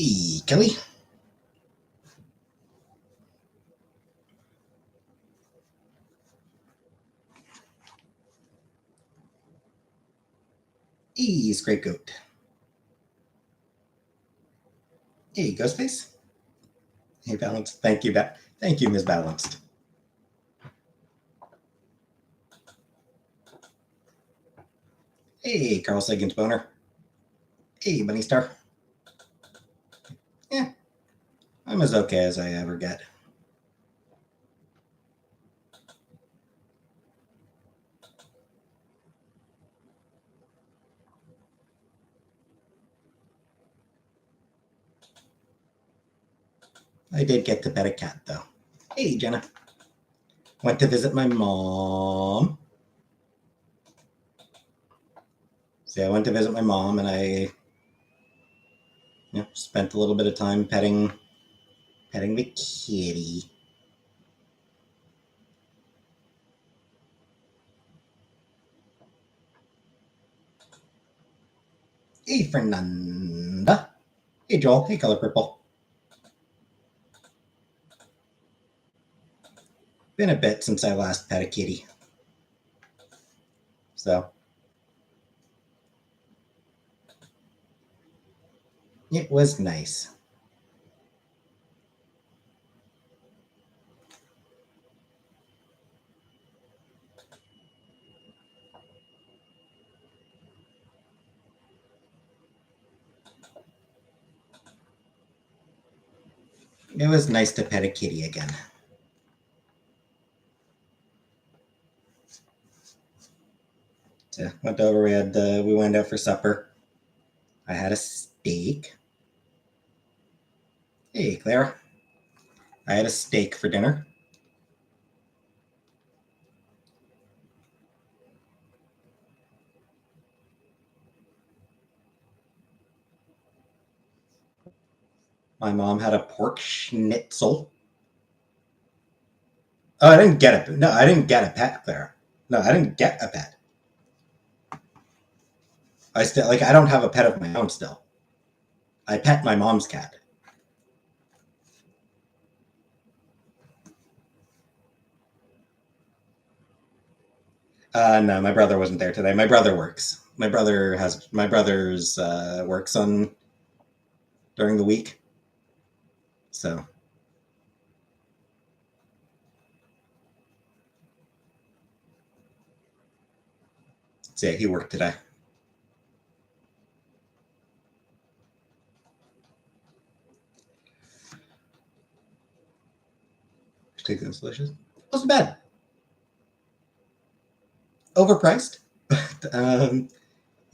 Hey, Kelly. Hey, Great Goat. Hey, Ghostface. Hey, Balanced. Thank you, thank you, Ms. Balanced. Hey, Carl Sagan's Boner. Hey, Bunny Star. Yeah, I'm as okay as I ever get. I did get to pet a cat, though. Hey, Jenna. Went to visit my mom. So I went to visit my mom, and I spent a little bit of time petting the kitty. Hey, Fernanda. Hey, Joel. Hey, Color Purple. Been a bit since I last pet a kitty. So it was nice. It was nice to pet a kitty again. So went over. We went out for supper. I had a steak. Hey, Claire. I had a steak for dinner. My mom had a pork schnitzel. Oh, I didn't get it. No, I didn't get a pet, Claire. No, I didn't get a pet. I don't have a pet of my own still. I pet my mom's cat. No, my brother wasn't there today. My brother works. My brother's works on during the week. So yeah, he worked today. Take this delicious. Wasn't bad. Overpriced.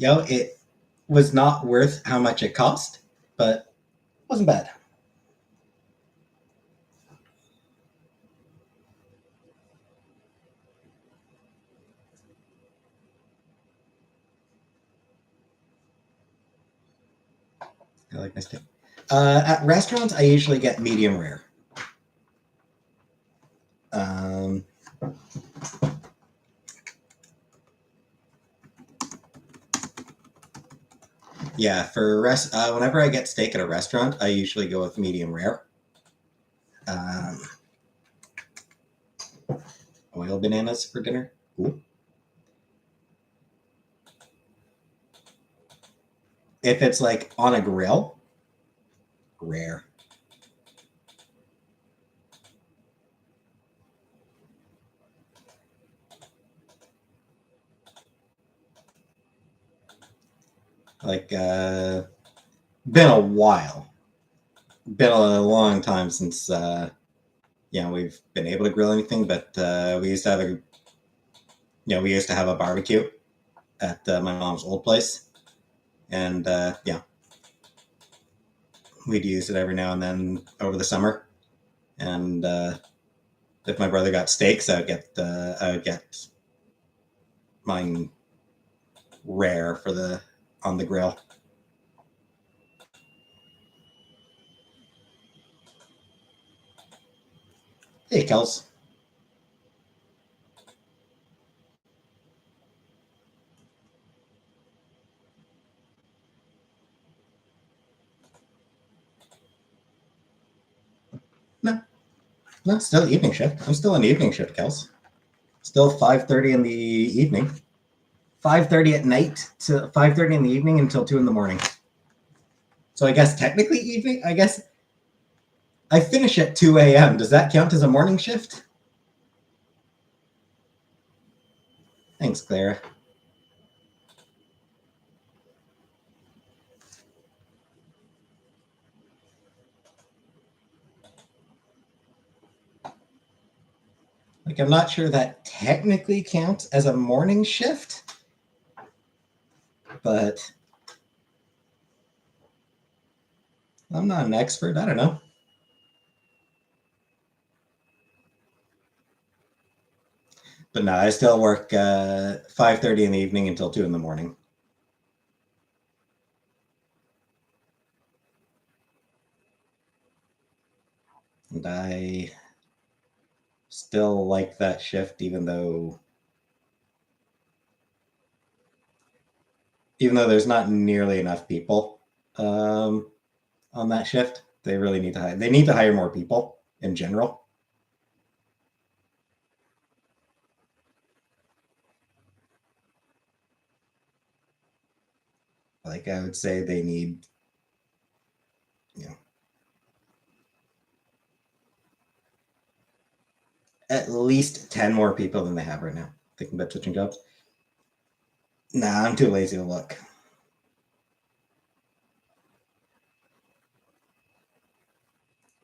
It was not worth how much it cost, but wasn't bad. I like my steak. At restaurants, I usually get medium rare. Um, yeah, whenever I get steak at a restaurant, I usually go with medium rare. Um, Oil bananas for dinner. Ooh. If it's like on a grill, rare. Like, been a while. Been a long time since we've been able to grill anything. But we used to have a barbecue at my mom's old place, and we'd use it every now and then over the summer. And if my brother got steaks, I would get mine rare for the on the grill. Hey, Kels. No, still evening shift. I'm still in evening shift, Kels. Still 5:30 in the evening. 5:30 at night to 5:30 in the evening until 2 in the morning. So I guess technically evening. I guess I finish at 2 a.m. Does that count as a morning shift? Thanks, Clara. Like, I'm not sure that technically counts as a morning shift, but I'm not an expert. I don't know. But no, I still work 5:30 in the evening until 2 in the morning. And I still like that shift, even though there's not nearly enough people on that shift. They really need to hire. They need to hire more people in general. Like, I would say they need, at least 10 more people than they have right now. Thinking about switching jobs. Nah, I'm too lazy to look.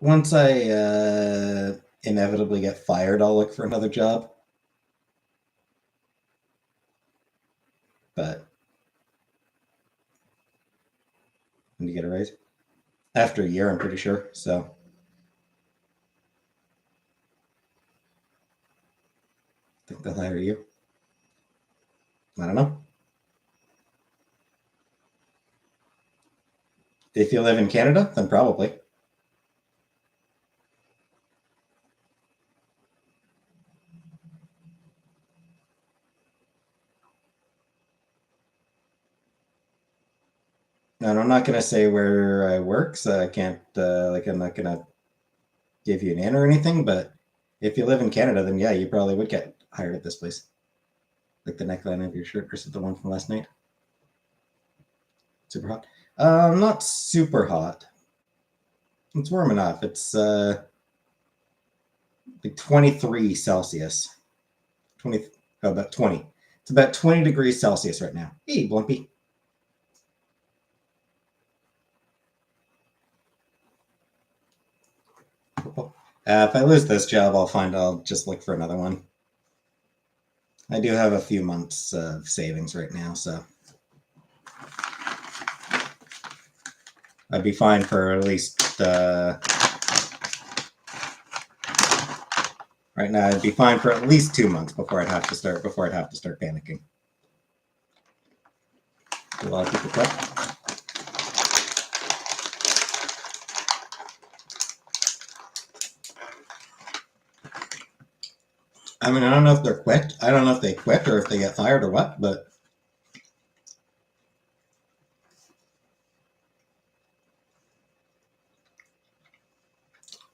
Once I inevitably get fired, I'll look for another job. But when you get a raise after a year, I'm pretty sure. So I think they'll hire you. I don't know. If you live in Canada, then probably. And I'm not going to say where I work, so I can't, I'm not going to give you an in or anything, but if you live in Canada, then yeah, you probably would get hired at this place. Like the neckline of your shirt versus the one from last night. Super hot. Not super hot. It's warm enough. It's like 23 Celsius. 20, about 20. It's about 20 degrees Celsius right now. Hey, Blumpy. If I lose this job, I'll just look for another one. I do have a few months of savings right now, so I'd be fine for at least right now. I'd be fine for at least 2 months before I'd have to start panicking. A lot of people quit. I mean, I don't know if they're quit. I don't know if they quit or if they get fired or what, but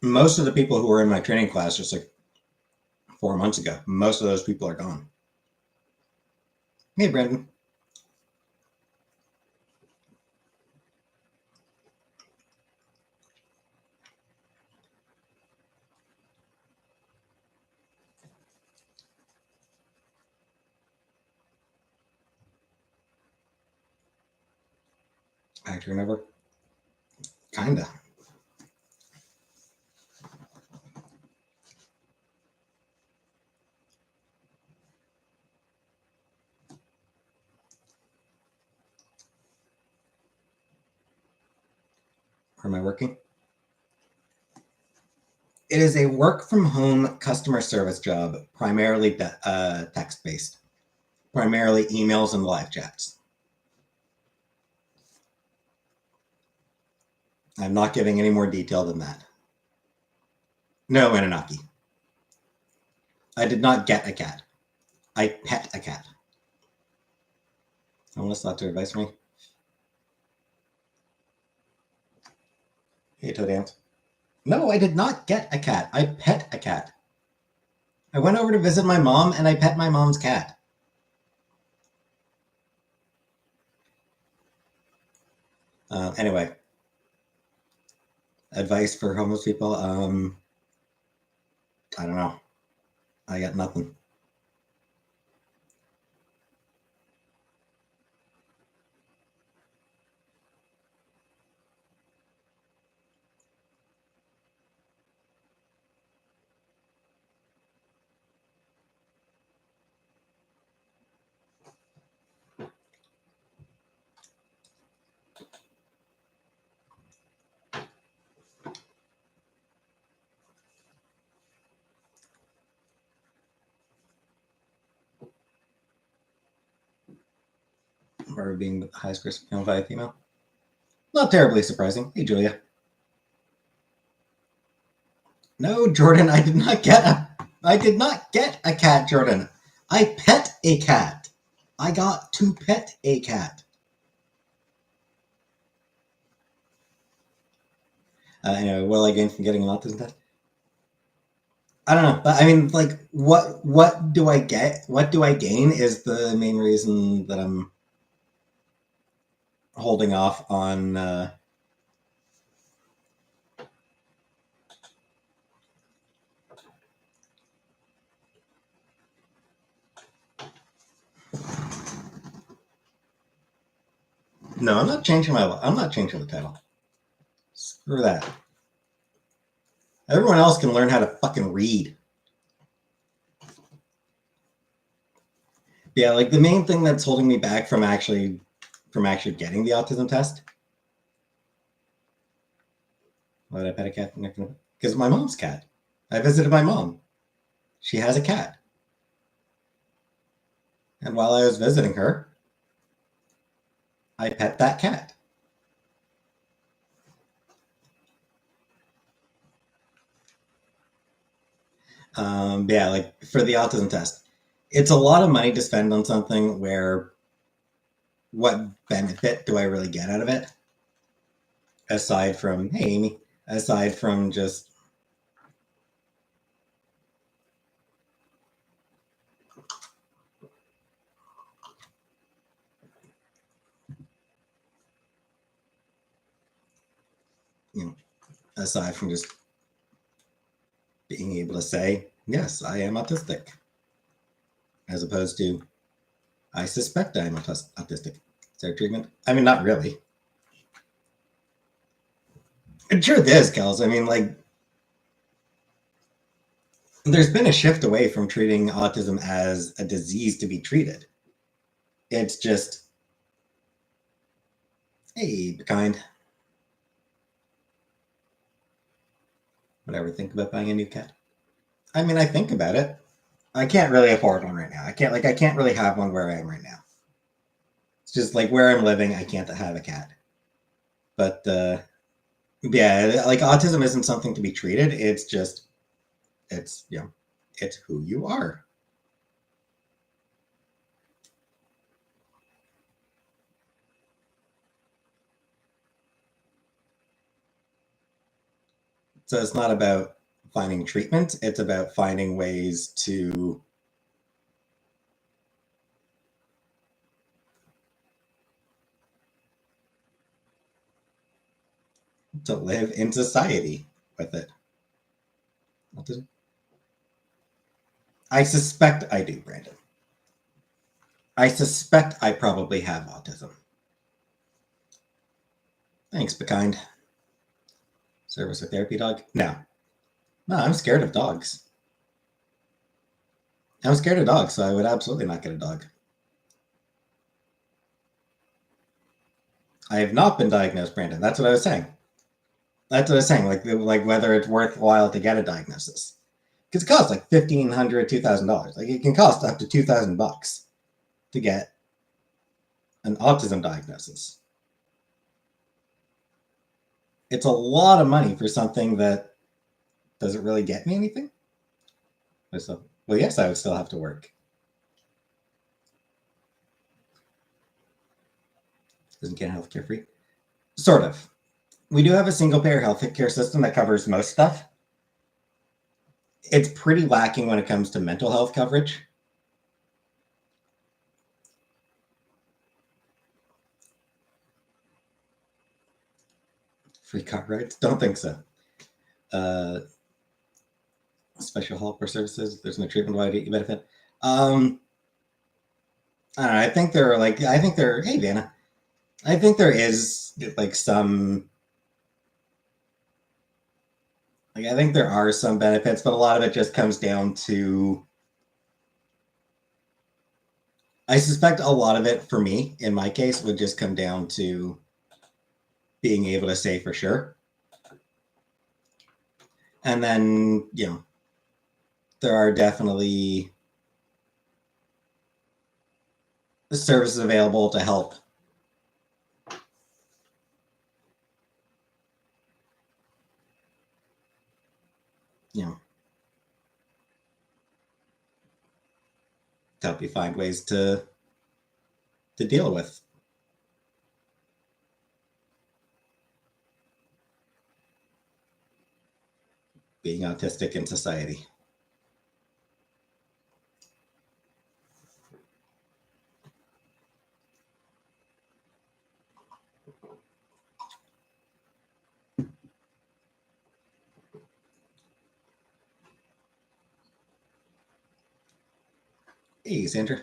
most of the people who were in my training class just like 4 months ago, most of those people are gone. Hey, Brandon. High turnover? Kinda. Or am I working? It is a work from home customer service job, primarily text based, primarily emails and live chats. I'm not giving any more detail than that. No, Anunnaki. I did not get a cat. I pet a cat. Unless not to advise me. Hey, Toad Ant. No, I did not get a cat. I pet a cat. I went over to visit my mom and I pet my mom's cat. Anyway, advice for homeless people. I don't know. I got nothing. Or being the highest risk by a female. Not terribly surprising. Hey, Julia. No, Jordan, I did not get a cat, Jordan. I pet a cat. I got to pet a cat. Anyway, what will I gain from getting an autism test? I don't know, but I mean, like, what do I get? What do I gain? Is the main reason that I'm holding off on. No, I'm not changing my. I'm not changing the title. Screw that. Everyone else can learn how to fucking read. Yeah, like the main thing that's holding me back from actually getting the autism test. Why did I pet a cat? Because my mom's cat. I visited my mom. She has a cat. And while I was visiting her, I pet that cat. Yeah, like for the autism test, it's a lot of money to spend on something where what benefit do I really get out of it? Aside from, hey, Amy, aside from just you know, aside from just being able to say, yes, I am autistic, as opposed to, I suspect I am autistic. Is there treatment? I mean, not really. And sure, there's, Kels. I mean, like, there's been a shift away from treating autism as a disease to be treated. It's just, hey, be kind. Would I ever think about buying a new cat? I mean, I think about it. I can't really afford one right now. I can't really have one where I am right now. It's just like where I'm living, I can't have a cat. But yeah, like autism isn't something to be treated. It's just, it's it's who you are. So it's not about finding treatment. It's about finding ways to live in society with it. Autism. I suspect I do, Brandon. I suspect I probably have autism. Thanks, be kind. Service or therapy dog? No. No, I'm scared of dogs. I'm scared of dogs, so I would absolutely not get a dog. I have not been diagnosed, Brandon. That's what I was saying. That's what I was saying. Like whether it's worthwhile to get a diagnosis, because it costs like $1,500, $2,000. Like it can cost up to $2,000 to get an autism diagnosis. It's a lot of money for something that doesn't really get me anything. So, well, yes, I would still have to work. Isn't Canada healthcare free? Sort of. we do have a single payer healthcare system that covers most stuff. It's pretty lacking when it comes to mental health coverage. Free car rides? Don't think so. Special help or services. There's no treatment provided. You benefit. I don't know. I think there are like. I think there. Hey, Vanna. I think there is like some. Like I think there are some benefits, but a lot of it just comes down to. I suspect a lot of it for me, in my case, would just come down to being able to say for sure. And then, there are definitely services available to help. To help you find ways to deal with being autistic in society. Hey, Sandra.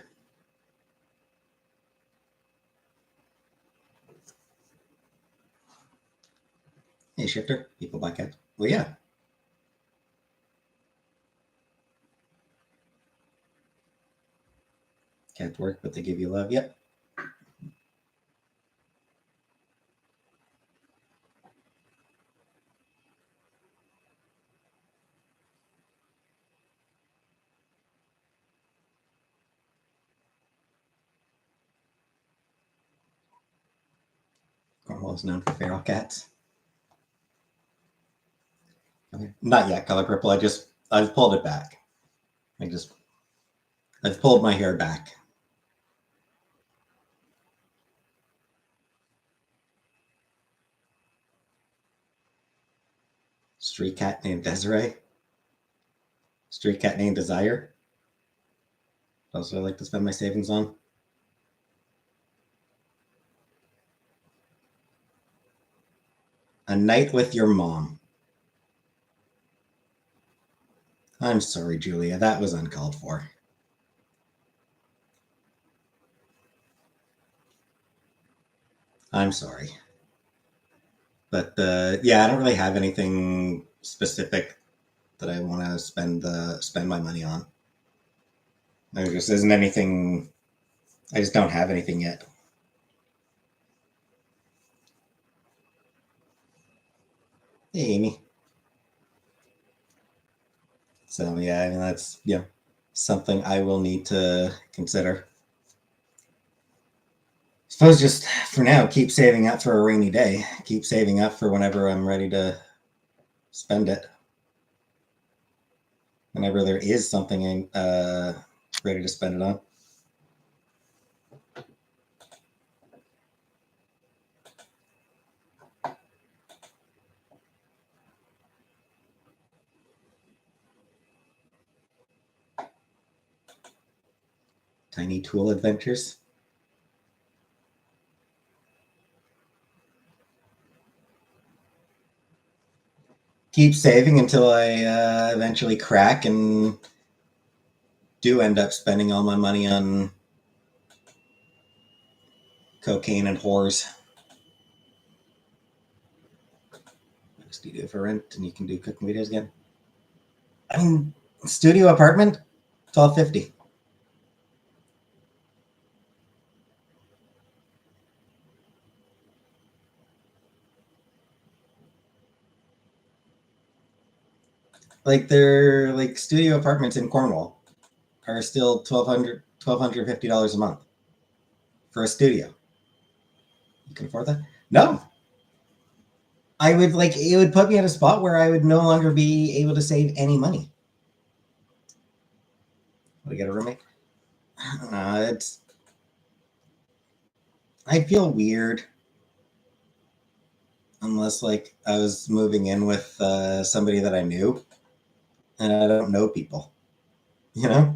Hey, Shifter. People back at. Well, yeah. Can't work, but they give you love. Yep. Cornwall is known for feral cats. Okay. Not yet, color purple. I've pulled it back. I've pulled my hair back. Street cat named Desiree. Street cat named Desire. Also, I like to spend my savings on. A night with your mom. I'm sorry, Julia. That was uncalled for. I'm sorry. But yeah, I don't really have anything specific that I want to spend my money on. There just isn't anything. I just don't have anything yet. Hey, Amy. So yeah, I mean that's something I will need to consider. Suppose just for now, keep saving up for a rainy day. Keep saving up for whenever I'm ready to spend it. Whenever there is something ready to spend it on. Tiny tool adventures. Keep saving until I eventually crack and do end up spending all my money on cocaine and whores. What do you do for rent? And you can do cooking videos again. I mean, studio apartment, $12.50. Like they're like studio apartments in Cornwall are still $1,250 a month for a studio. You can afford that? No. I would like it would put me at a spot where I would no longer be able to save any money. Would I get a roommate? It's. I feel weird unless like I was moving in with somebody that I knew, and I don't know people, you know.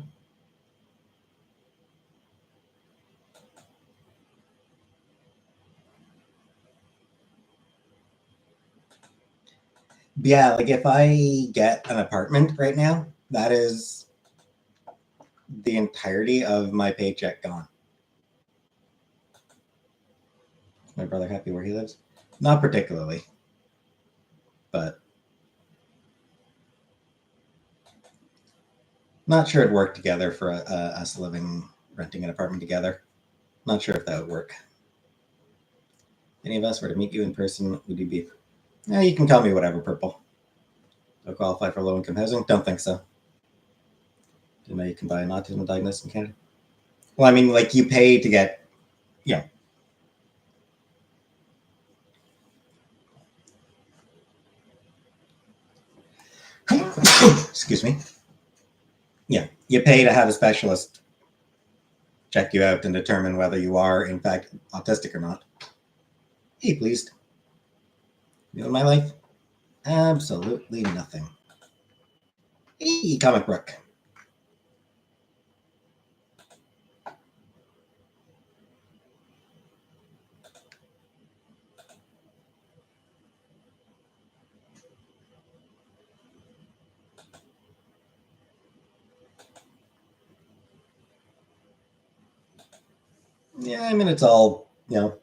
Yeah, like if I get an apartment right now, that is the entirety of my paycheck gone. Is my brother happy where he lives? Not particularly, but not sure it'd work together for us living, renting an apartment together. Not sure if that would work. Any of us were to meet you in person, would you be? Yeah, you can call me whatever, Purple. Do I qualify for low income housing? Don't think so. Do you know you can buy an autism diagnosis in Canada? Well, I mean, like you pay to get, you know, excuse me. Yeah, you pay to have a specialist check you out and determine whether you are, in fact, autistic or not. Hey, pleased. You know my life? Absolutely nothing. Hey, Comic Book. Yeah, I mean, it's all, you know,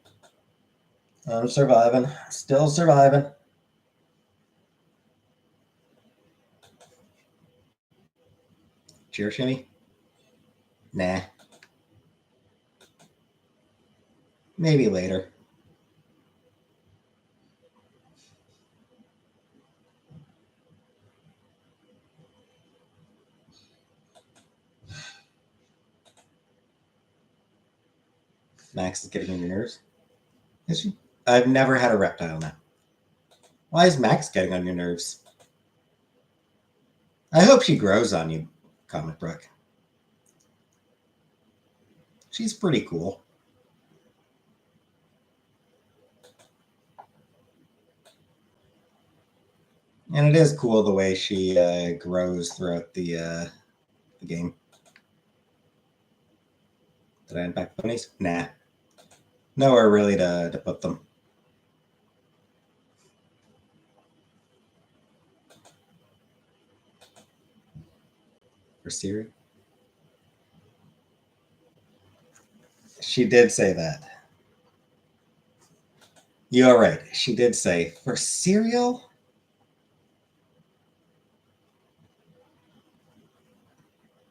I'm surviving. Still surviving. Cheer shimmy? Nah. Maybe later. Max is getting on your nerves. Is she? I've never had a reptile now. Why is Max getting on your nerves? I hope she grows on you, Comic Book. She's pretty cool. And it is cool the way she grows throughout the game. Did I unpack ponies? Nah. Nowhere really to put them. For Siri? She did say that. You're right. She did say, for cereal?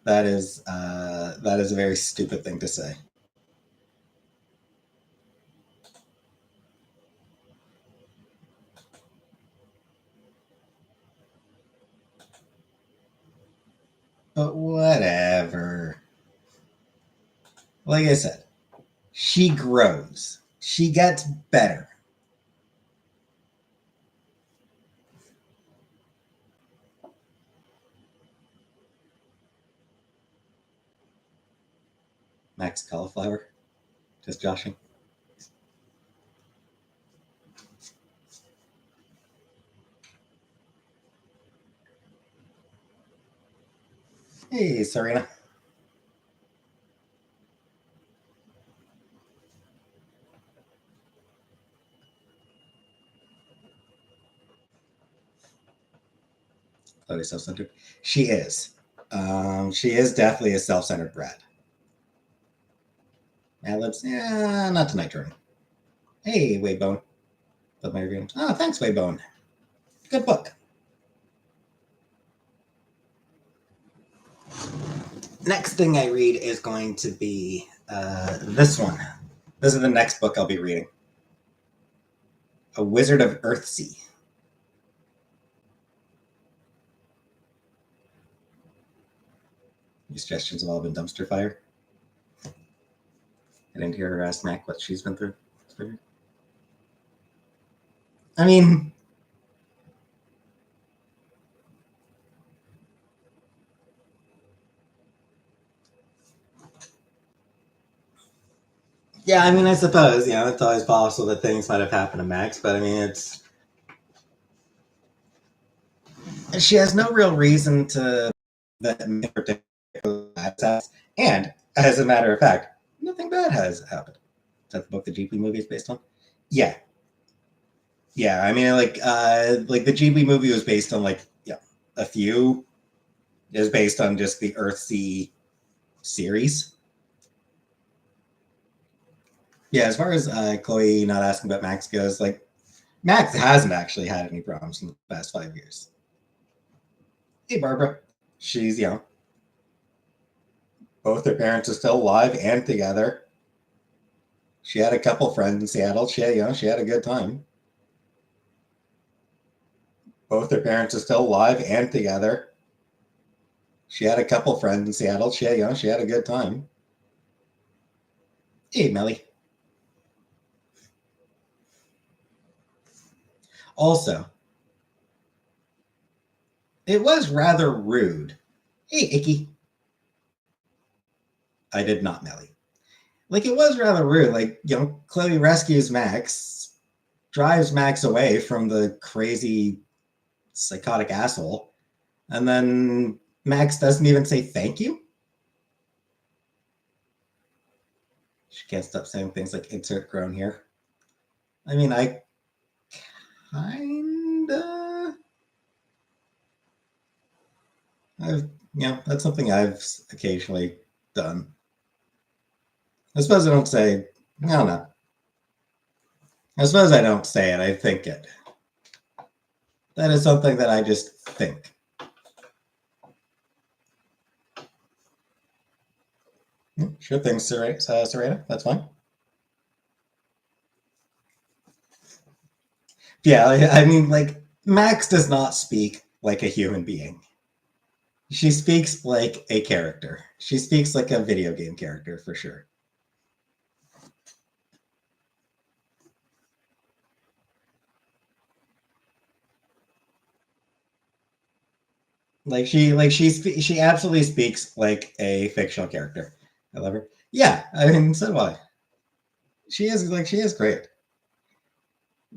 That is a very stupid thing to say. But whatever. Like I said, she grows. She gets better. Max Cauliflower. Just joshing. Hey, Serena. Chloe's self-centered. She is. She is definitely a self-centered brat. Mad Libs, yeah, not tonight, Jordan. Hey, Waybone. Love my review. Oh, thanks, Waybone. Good book. Next thing I read is going to be this one. This is the next book I'll be reading. A Wizard of Earthsea. Your suggestions have all been dumpster fire. I didn't hear her ask Mac what she's been through. I mean, yeah, I mean, I suppose, you know, it's always possible that things might have happened to Max, but I mean, it's She has no real reason to that in particular bad has, and as a matter of fact, nothing bad has happened. Is that the book the Ghibli movie is based on? Yeah, yeah. I mean, like the Ghibli movie was based on like yeah a few. It was based on just the Earthsea series. Yeah, as far as Chloe not asking about Max goes, like Max hasn't actually had any problems in the past 5 years. Hey, Barbara, she's both her parents are still alive and together. She had a couple friends in Seattle. She had a good time. Both her parents are still alive and together. She had a couple friends in Seattle. She had a good time. Hey, Melly. Also, it was rather rude. Hey, Icky. I did not, Melly. Like, it was rather rude. Like, Chloe rescues Max, drives Max away from the crazy, psychotic asshole, and then Max doesn't even say thank you. She can't stop saying things like insert groan here. I mean, I kinda. I've, that's something I've occasionally done. I suppose I don't say, I don't know. I suppose I don't say it, I think it. That is something that I just think. Sure thing, Serena. That's fine. Yeah, I mean, like, Max does not speak like a human being. She speaks like a character. She speaks like a video game character for sure. She absolutely speaks like a fictional character. I love her. Yeah, I mean, so do I. She is great.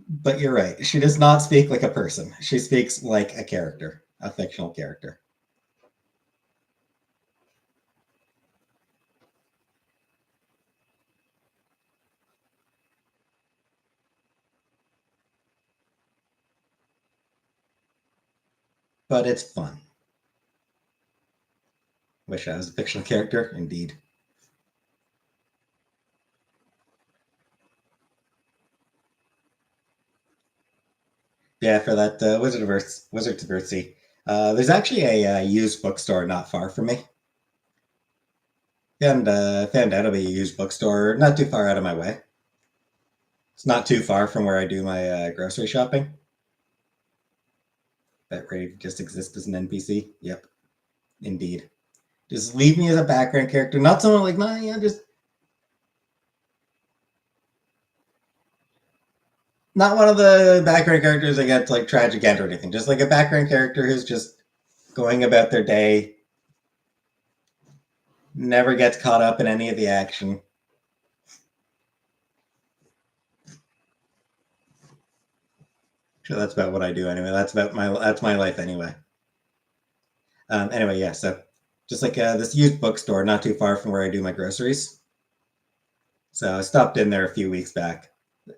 But you're right. She does not speak like a person. She speaks like a character, a fictional character. But it's fun. Wish I was a fictional character, indeed. Yeah, for that Wizards of Earthsea. There's actually a used bookstore not far from me. Found out of a used bookstore not too far out of my way. It's not too far from where I do my grocery shopping. That Ray just exists as an NPC. Yep, indeed. Just leave me as a background character, not someone like, nah, yeah, just not one of the background characters that gets like tragic end or anything. Just like a background character who's just going about their day, never gets caught up in any of the action. So that's about what I do anyway. That's my life anyway. Anyway, yeah. So just like this used bookstore, not too far from where I do my groceries. So I stopped in there a few weeks back.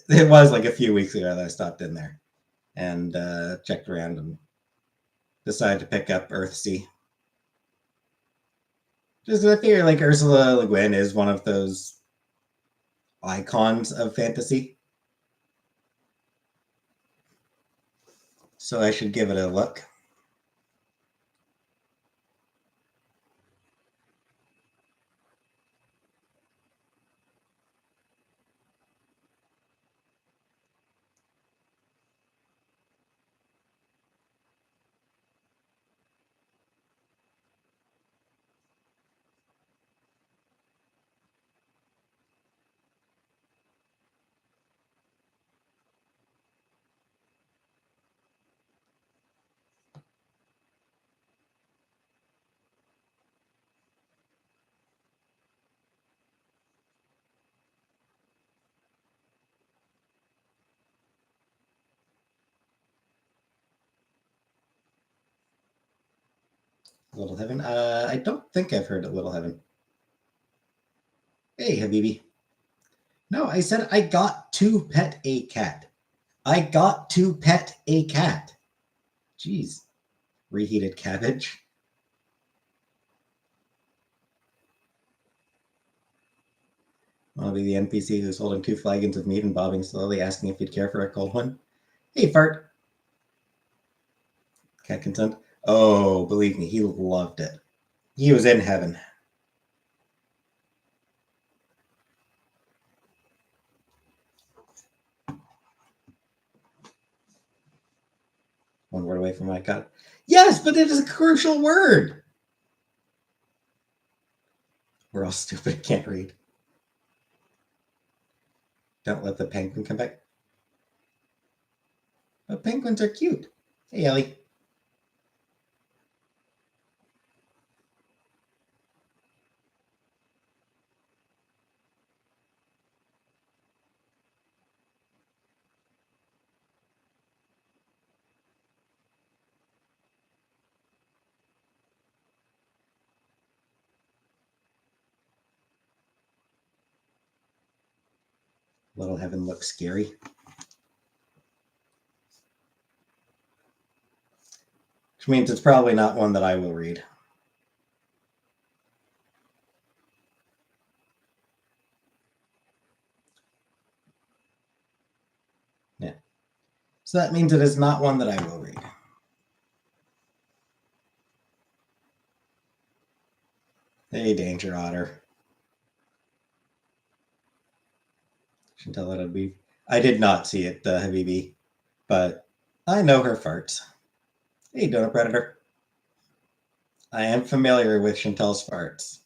It was like a few weeks ago that I stopped in there and checked around and decided to pick up Earthsea. Just I figure like Ursula Le Guin is one of those icons of fantasy, so I should give it a look. Little Heaven. I don't think I've heard of Little Heaven. Hey, Habibi. No, I said I got to pet a cat. I got to pet a cat. Jeez. Reheated cabbage. Want to be the NPC who's holding 2 flagons of meat and bobbing slowly, asking if you'd care for a cold one? Hey, fart. Cat consent. Oh, believe me, he loved it. He was in heaven. One word away from my cat. Yes, but it is a crucial word. We're all stupid, can't read. Don't let the penguin come back. But penguins are cute. Hey, Ellie. Little Heaven looks scary. Which means it's probably not one that I will read. Yeah. So that means it is not one that I will read. Hey, Danger Otter. Chantal let it be. I did not see it, Habibi, but I know her farts. Hey, Donut Predator. I am familiar with Chantal's farts.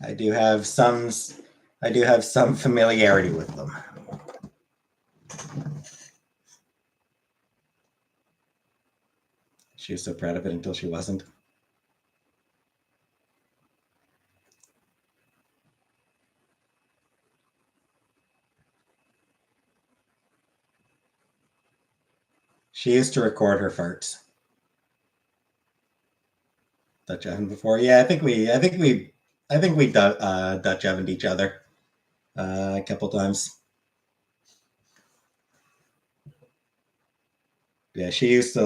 I do have some familiarity with them. She was so proud of it until she wasn't. She used to record her farts. Dutch oven before, yeah. I think we Dutch ovened each other a couple times. Yeah, she used to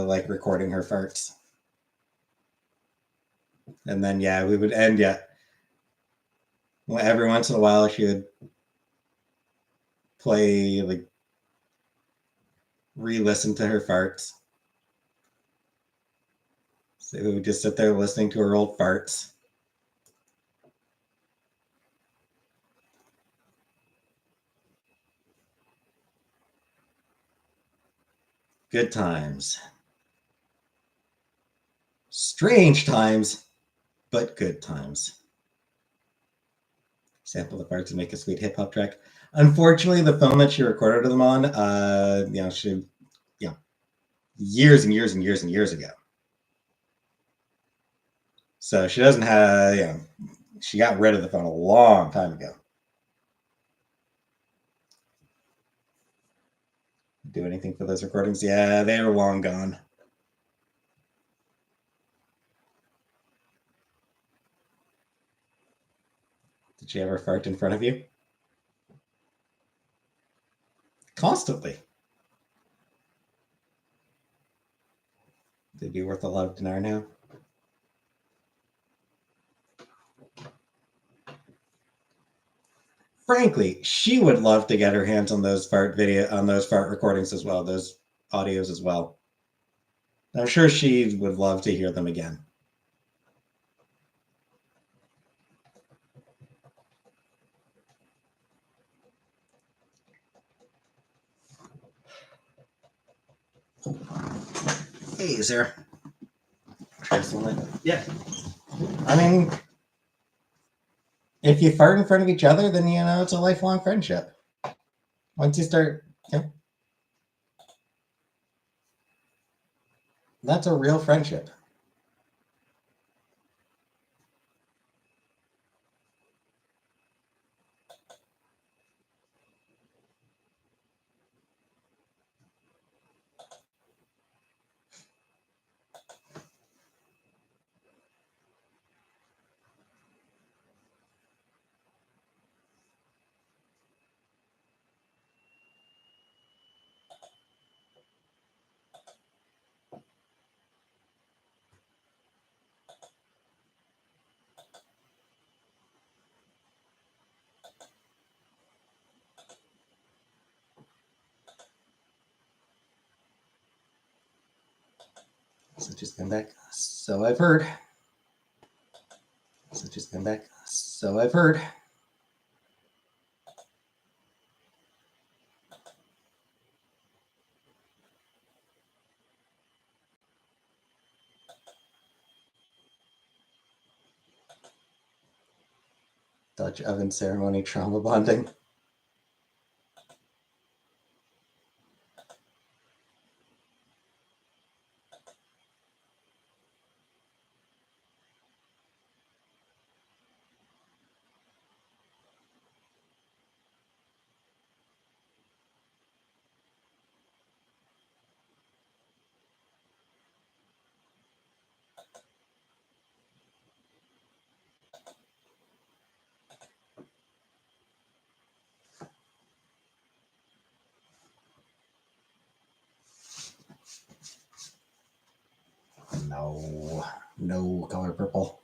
like recording her farts, and then yeah, we would end. Yeah, every once in a while she would play like re-listen to her farts. So we would just sit there listening to her old farts. Good times. Strange times, but good times. Sample the farts and make a sweet hip hop track. Unfortunately, the phone that she recorded them on, years and years and years and years ago. So she doesn't have, she got rid of the phone a long time ago. Do anything for those recordings? Yeah, they were long gone. Did she ever fart in front of you? Constantly. They'd be worth a lot of dinar now. Frankly, she would love to get her hands on those fart recordings as well, those audios as well. I'm sure she would love to hear them again. Hey, is there? Yeah. I mean, if you fart in front of each other, then it's a lifelong friendship. Once you start, that's a real friendship. just came back. So I've heard. So just came back. So I've heard. Dutch oven ceremony trauma bonding. No color purple.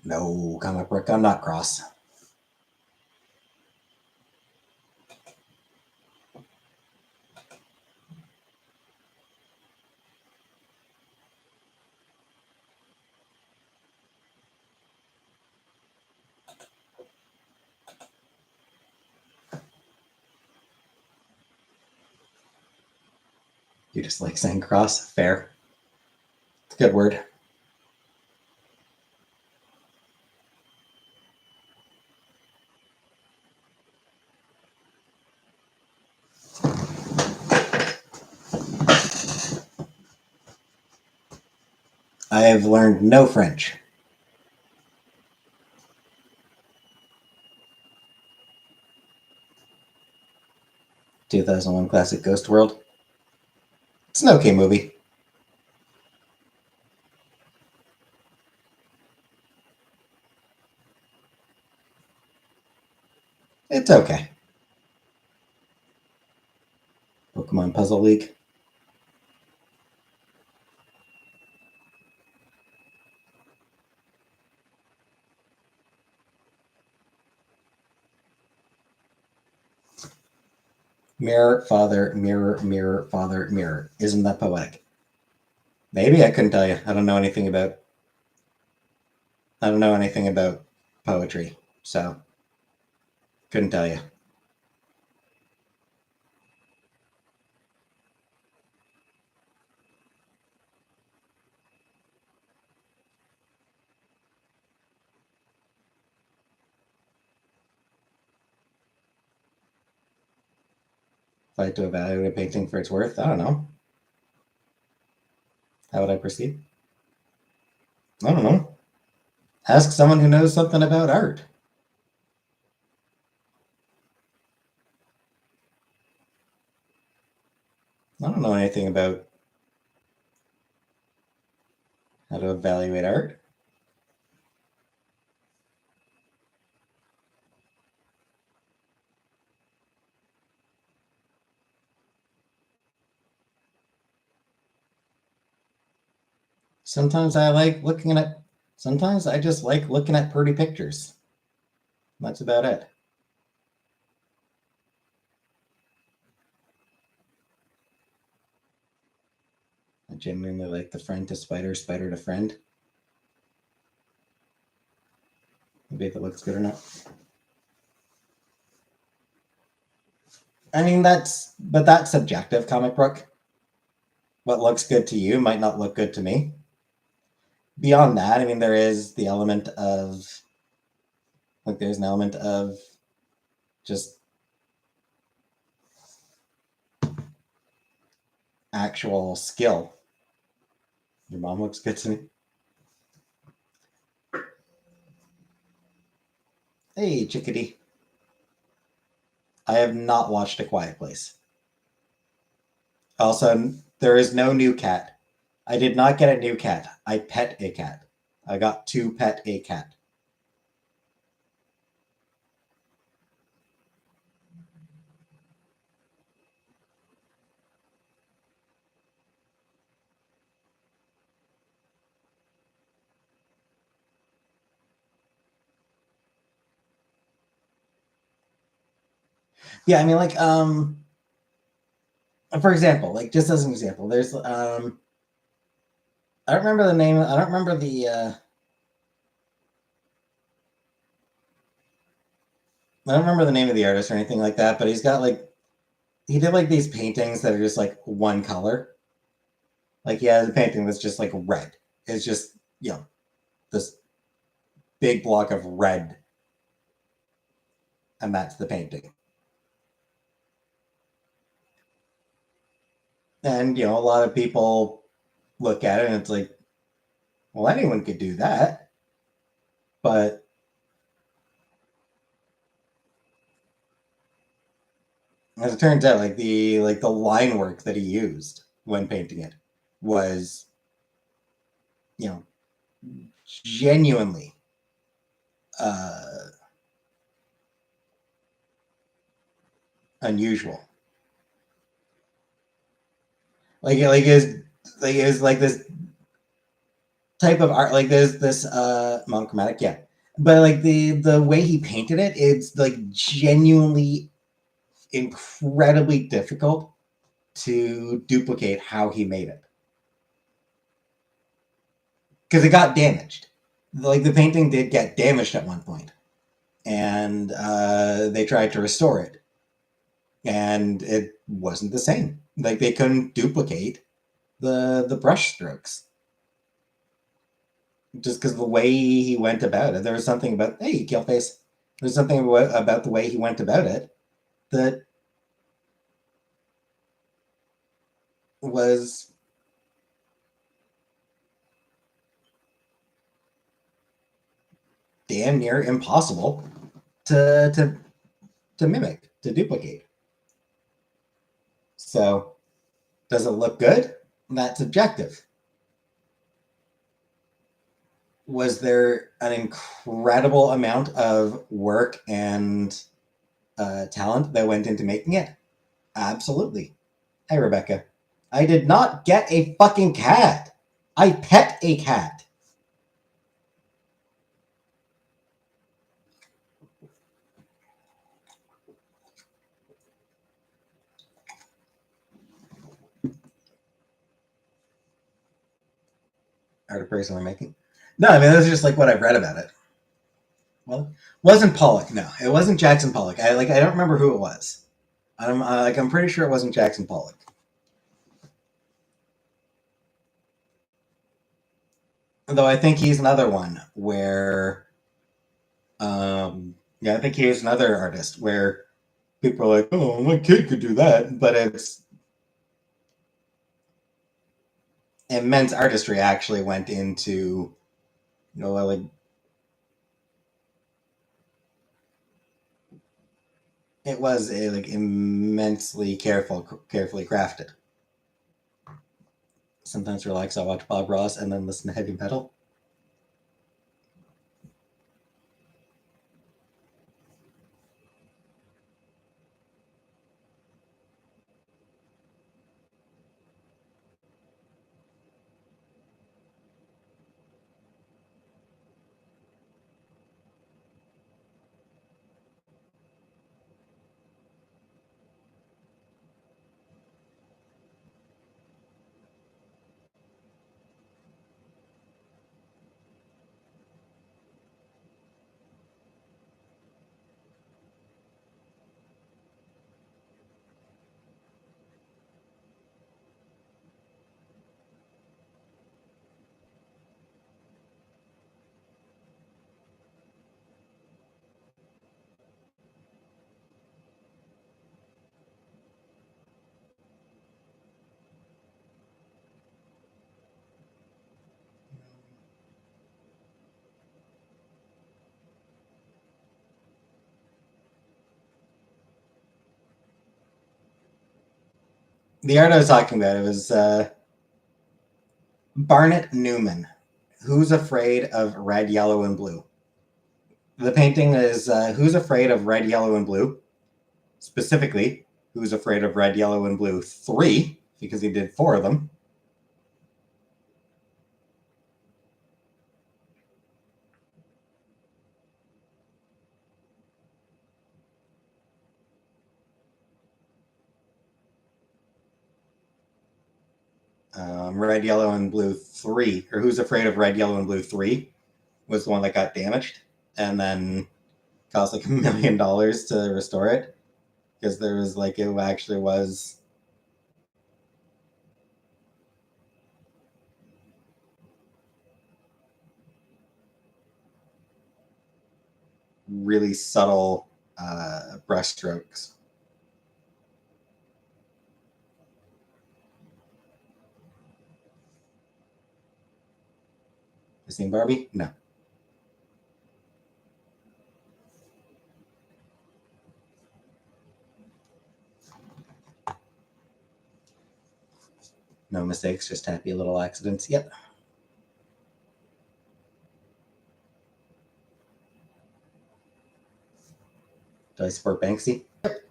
No comic book. I'm not cross. You just like saying cross? Fair. It's a good word. I have learned no French. (2001) classic Ghost World. It's an okay movie. It's okay. Pokemon Puzzle League. Mirror, father, mirror, mirror, father, mirror. Isn't that poetic? Maybe. I couldn't tell you. I don't know anything about poetry, so couldn't tell you. If I had to evaluate a painting for its worth, I don't know. How would I proceed? I don't know. Ask someone who knows something about art. I don't know anything about how to evaluate art. Sometimes I like looking at. Sometimes I just like looking at pretty pictures. That's about it. I genuinely like the friend to spider, spider to friend. Maybe if it looks good or not. I mean, that's subjective, comic book. What looks good to you might not look good to me. Beyond that, I mean, there is the element of, like, there's an element of just actual skill. Your mom looks good to me. Hey, chickadee. I have not watched A Quiet Place. Also, there is no new cat. I did not get a new cat. I pet a cat. I got to pet a cat. Yeah, I mean, like, for example, like just as an example, there's I don't remember the name. I don't remember the. I don't remember the name of the artist or anything like that, but he's got like he did like these paintings that are just like one color. Like he has a painting that's just like red. It's just this big block of red, and that's the painting. And a lot of people look at it and it's like, well, anyone could do that, but as it turns out, like the line work that he used when painting it was, you know, genuinely uh, unusual. Like it was like this type of art, like there's this monochromatic, yeah. But like the way he painted it, it's like genuinely incredibly difficult to duplicate how he made it because it got damaged. Like the painting did get damaged at one point, and they tried to restore it, and it wasn't the same. Like they couldn't duplicate the brush strokes just because the way he went about it. There was something about hey, Killface. There's something about the way he went about it that was damn near impossible to mimic, to duplicate. So, does it look good? That's objective. Was there an incredible amount of work and talent that went into making it? Absolutely. Hey, Rebecca. I did not get a fucking cat. I pet a cat. Art of person we're making. No, I mean, this is just like what I've read about it. Well, wasn't Pollock. No, it wasn't Jackson Pollock. I don't remember who it was. I'm pretty sure it wasn't Jackson Pollock. Though I think he's another one where, yeah, I think he is another artist where people are like, "Oh, my kid could do that," but it's immense artistry actually went into, like it was like immensely carefully crafted. Sometimes relax. I watch Bob Ross and then listen to heavy metal. The art I was talking about, it was Barnett Newman. Who's Afraid of Red, Yellow, and Blue? The painting is Who's Afraid of Red, Yellow, and Blue? Specifically, Who's Afraid of Red, Yellow, and Blue 3, because he did 4 of them. Red, Yellow, and Blue 3, or Who's Afraid of Red, Yellow, and Blue 3 was the one that got damaged, and then cost like $1 million to restore it because there was like it actually was really subtle brush strokes. You seen Barbie? No. No mistakes, just happy little accidents. Yep. Do I support Banksy? Yep.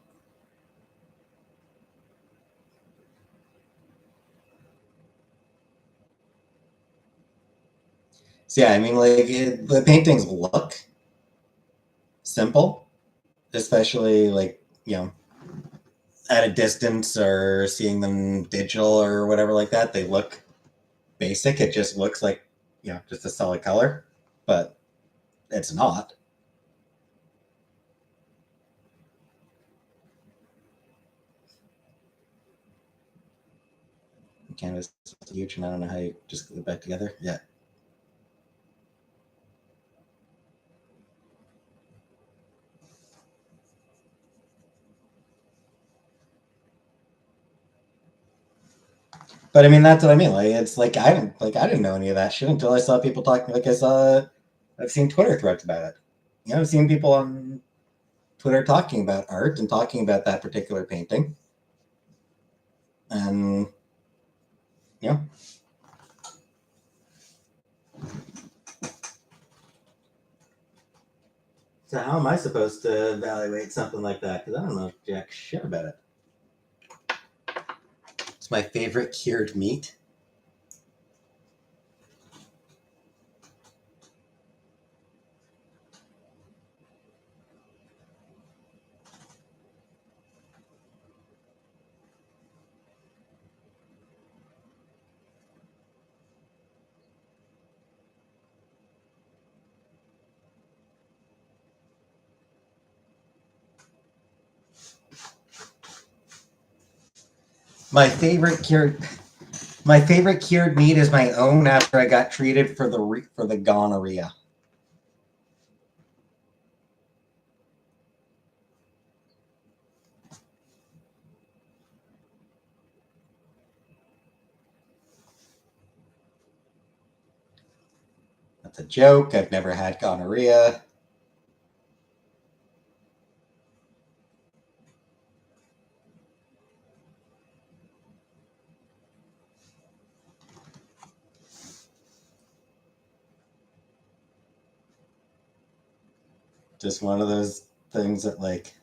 So yeah, I mean, like the paintings look simple, especially like at a distance or seeing them digital or whatever like that. They look basic. It just looks like just a solid color, but it's not. The canvas is huge, and I don't know how you just glue it back together. Yeah. But I mean, that's what I mean. Like, it's like I didn't know any of that shit until I saw people talking. I've seen Twitter threads about it. I've seen people on Twitter talking about art and talking about that particular painting, and yeah. So how am I supposed to evaluate something like that? Because I don't know jack shit about it. It's my favorite cured meat. My favorite cured My favorite cured meat is my own after I got treated for the gonorrhea. That's a joke. I've never had gonorrhea. Just one of those things that like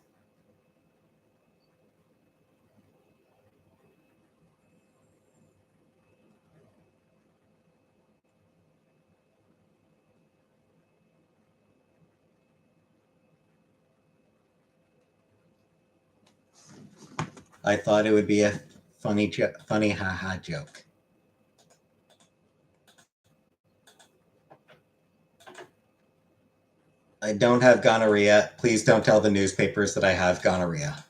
I thought it would be a funny haha joke. I don't have gonorrhea. Please don't tell the newspapers that I have gonorrhea.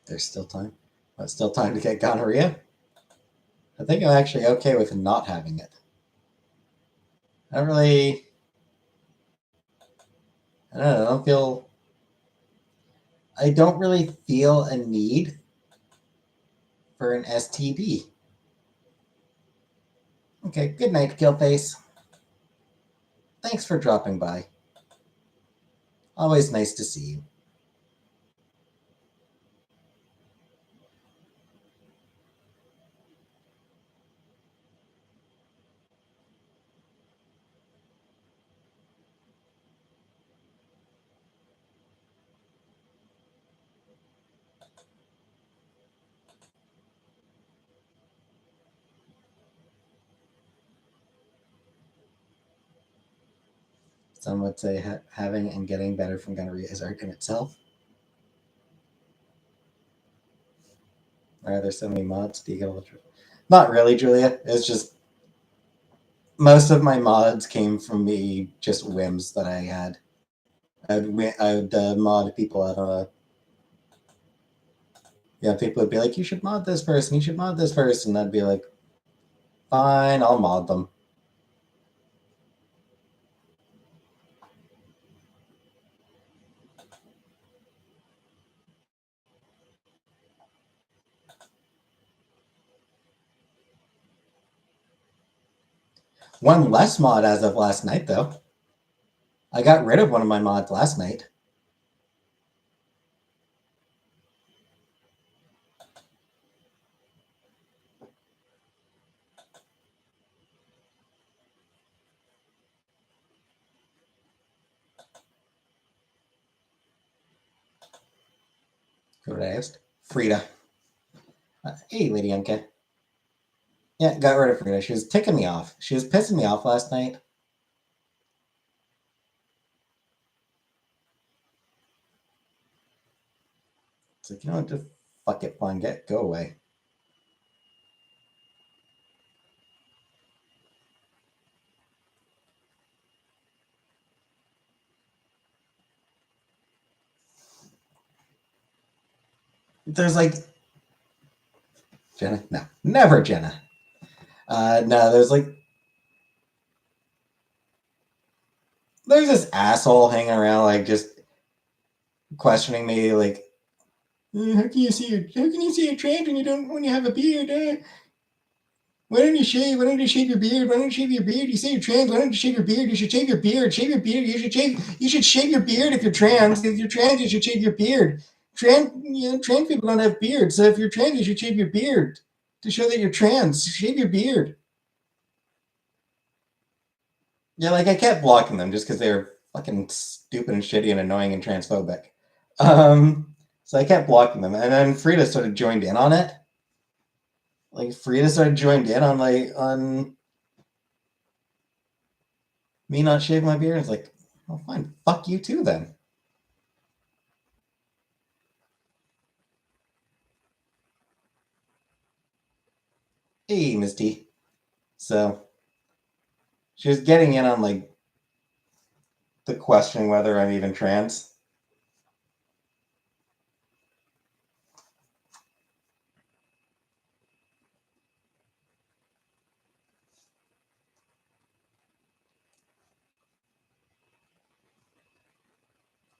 There's still time. But still time to get gonorrhea. I think I'm actually okay with not having it. I don't really. I don't know. I don't really feel a need for an STD. Okay, good night, Killface. Thanks for dropping by. Always nice to see you. Some would say having and getting better from gonorrhea is art in itself. Why are there so many mods? Do you get a little? Not really, Julia. It's just most of my mods came from me just whims that I had. I would mod people out of yeah, people would be like, you should mod this person, you should mod this person. I'd be like, fine, I'll mod them. One less mod as of last night, though. I got rid of one of my mods last night. Who did I ask? Frida. Hey, Lady MK. Yeah, got rid of Frida. She was ticking me off. She was pissing me off last night. It's like, you know what, just fuck it, fine, go away. There's like Jenna? No, never Jenna. No, there's this asshole hanging around, like just questioning me, like, how can you see your trans when you have a beard? Why don't you shave? Why don't you shave your beard? Why don't you shave your beard? You say you're trans. Why don't you shave your beard? You should shave your beard. Shave your beard. You should shave your beard if you're trans. If you're trans, you should shave your beard. Trans people don't have beards. So if you're trans, you should shave your beard to show that you're trans. Shave your beard. Yeah, like I kept blocking them just because they were fucking stupid and shitty and annoying and transphobic. So I kept blocking them, and then Frida sort of joined in on it. Like Frida started joined in on me not shaving my beard. It's like, well, fine, fuck you too then. Hey, Misty. So she was getting in on like the questioning whether I'm even trans.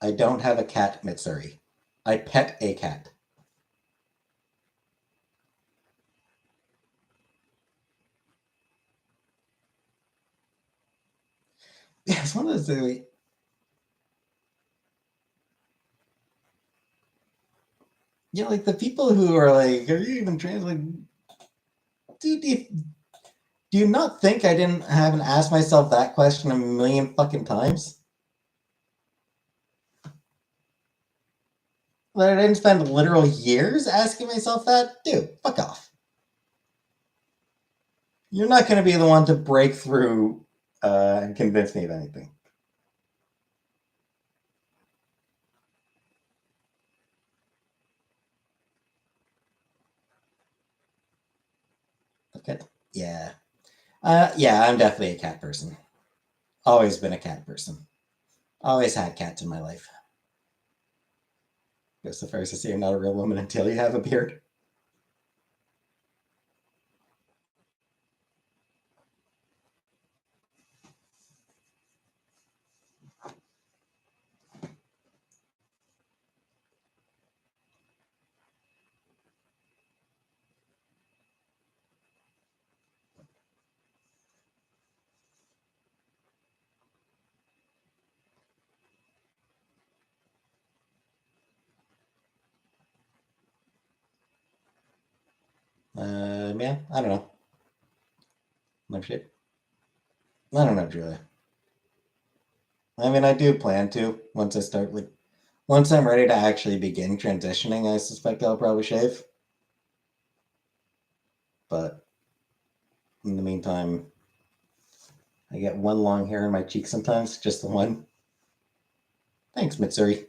I don't have a cat, Mitsuri. I pet a cat. Yeah, it's one of those things. Yeah, like the people who are like, "Are you even trans?" Like, dude, do you not think I haven't asked myself that question a million fucking times? That I didn't spend literal years asking myself that? Dude, fuck off. You're not going to be the one to break through and convince me of anything. Okay. Yeah. Yeah, I'm definitely a cat person. Always been a cat person. Always had cats in my life. Goes so far as to say you're not a real woman until you have a beard. Yeah, I don't know. No shit. I don't know, Julia. I mean, I do plan to once I start like once I'm ready to actually begin transitioning. I suspect I'll probably shave. But in the meantime, I get one long hair in my cheek sometimes, just the one. Thanks, Mitsuri.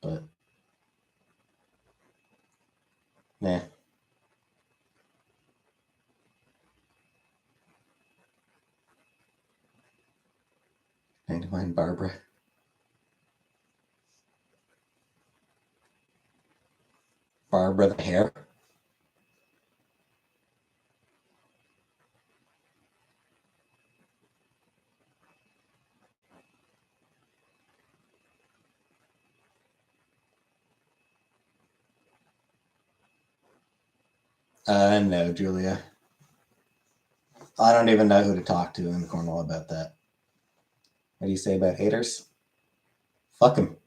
But, nah. Trying to find Barbara. Barbara the hair. No, Julia. I don't even know who to talk to in Cornwall about that. What do you say about haters? Fuck them.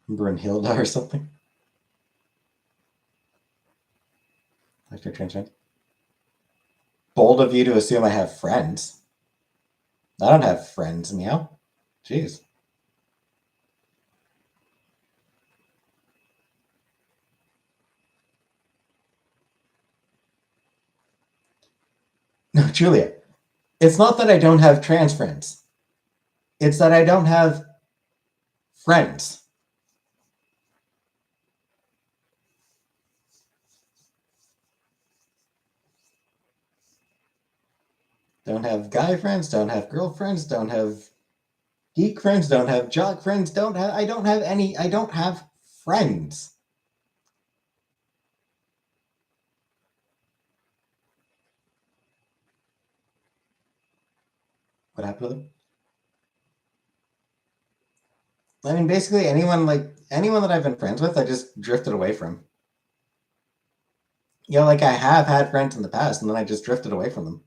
Brunhilda or something. After transfer. Bold of you to assume I have friends. I don't have friends, meow. Jeez. No, Julia. It's not that I don't have trans friends. It's that I don't have friends. Don't have guy friends, don't have girlfriends, don't have geek friends, don't have jock friends, I don't have friends. What happened to them? I mean, basically anyone that I've been friends with, I just drifted away from. You know, like I have had friends in the past, and then I just drifted away from them.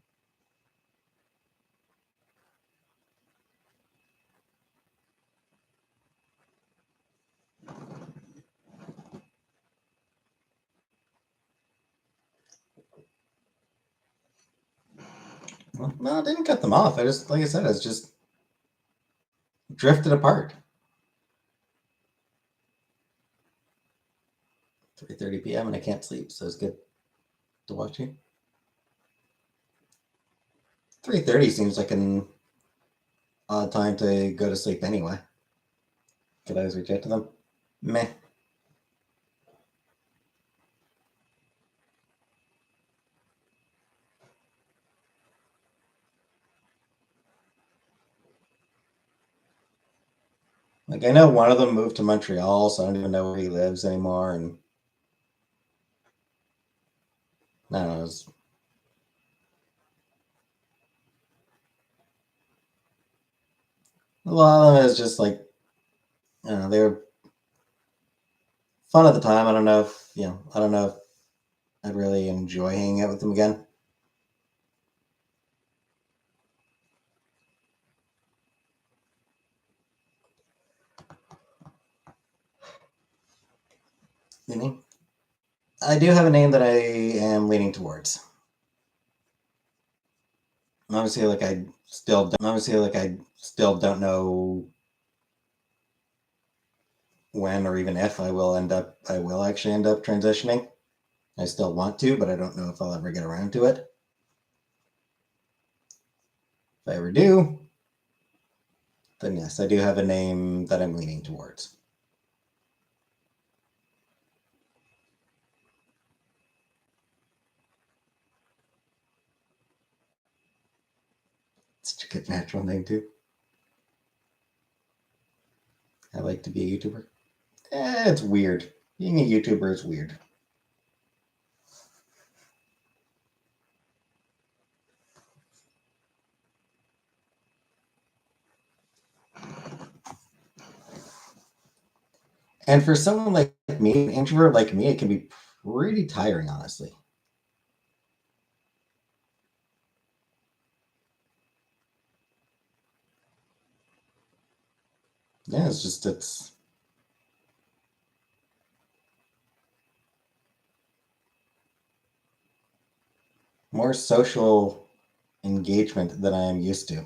Well, no, I didn't cut them off. I just, like I said, I was just drifted apart. 3:30 p.m. and I can't sleep, so it's good to watch you. 3:30 seems like an odd time to go to sleep anyway. Could I always reject them? Meh. Like I know one of them moved to Montreal, so I don't even know where he lives anymore, and I don't know. A lot of them is just like, I don't know, they were fun at the time. I don't know if I'd really enjoy hanging out with them again. Meaning, I do have a name that I am leaning towards. Obviously, I still don't know when or even if I will actually end up transitioning. I still want to, but I don't know if I'll ever get around to it. If I ever do, then yes, I do have a name that I'm leaning towards. Such a good natural name too. I like to be a YouTuber. It's weird. Being a YouTuber is weird. And for someone like me, an introvert like me, it can be pretty tiring, honestly. Yeah, it's more more social engagement than I am used to.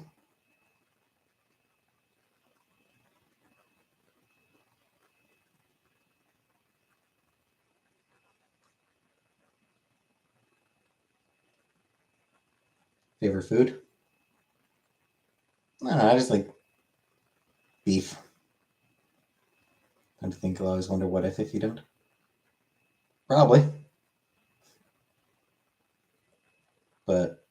Favorite food? I don't know, I just like beef. I think I'll always wonder what if you don't. Probably. But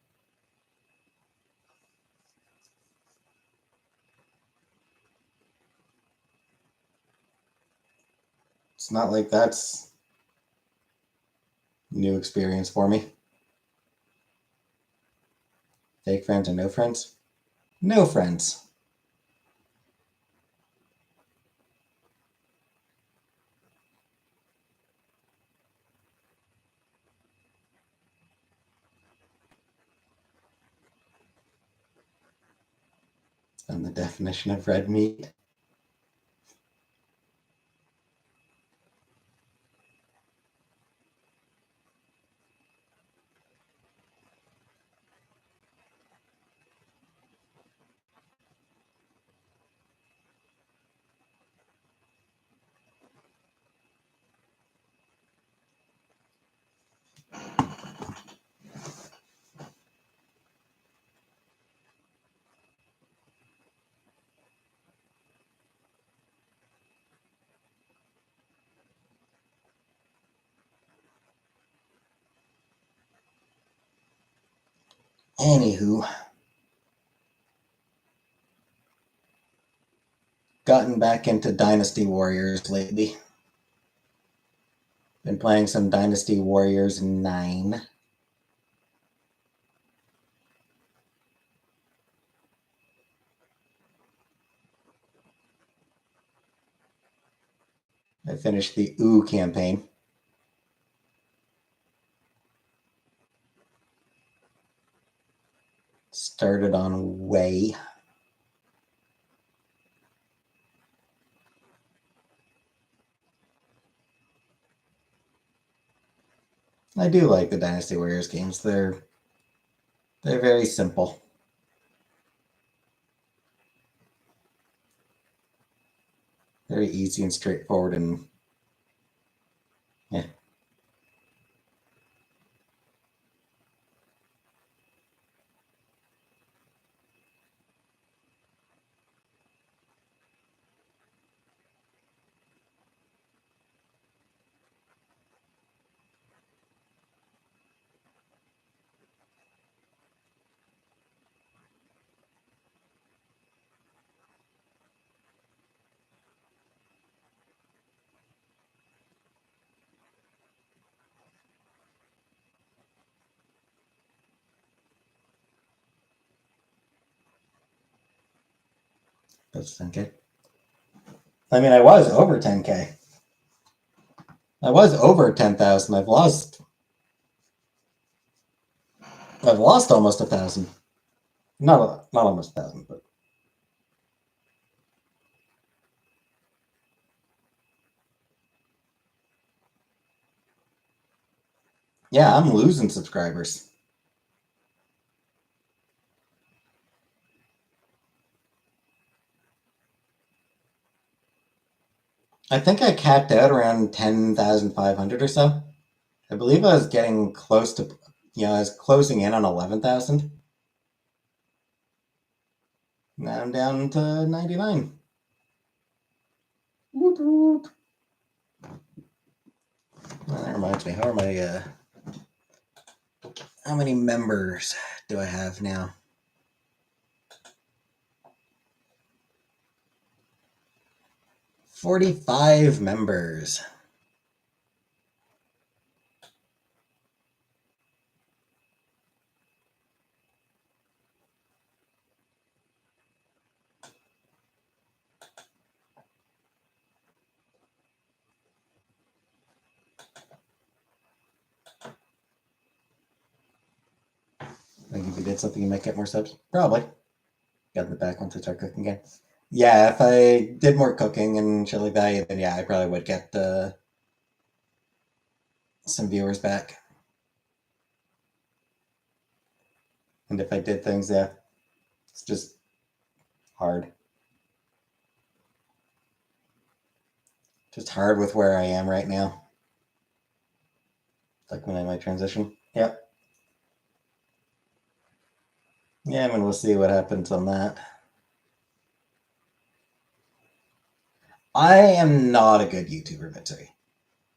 it's not like that's new experience for me. Fake friends or no friends? No friends. And the definition of red meat. Anywho, gotten back into Dynasty Warriors lately. Been playing some Dynasty Warriors 9. I finished the Ooh campaign. Started on Way. I do like the Dynasty Warriors games. They're very simple. Very easy and straightforward, and yeah. That's 10K. I mean, I was over 10K. I was over 10,000. I've lost almost 1,000. Not almost 1,000, but yeah, I'm losing subscribers. I think I capped out around 10,500 or so. I believe I was getting close to, I was closing in on 11,000. Now I'm down to 99. Whoop, whoop. Well, that reminds me, how many members do I have now? 45 members. Like if you did something, you might get more subs. Probably. Got in the back once I start cooking again. Yeah, if I did more cooking and shit like that, then yeah, I probably would get some viewers back. And if I did things, yeah, it's just hard. Just hard with where I am right now. Like when I might transition. Yep. Yeah, I mean, we'll see what happens on that. I am not a good YouTuber, Mitzi,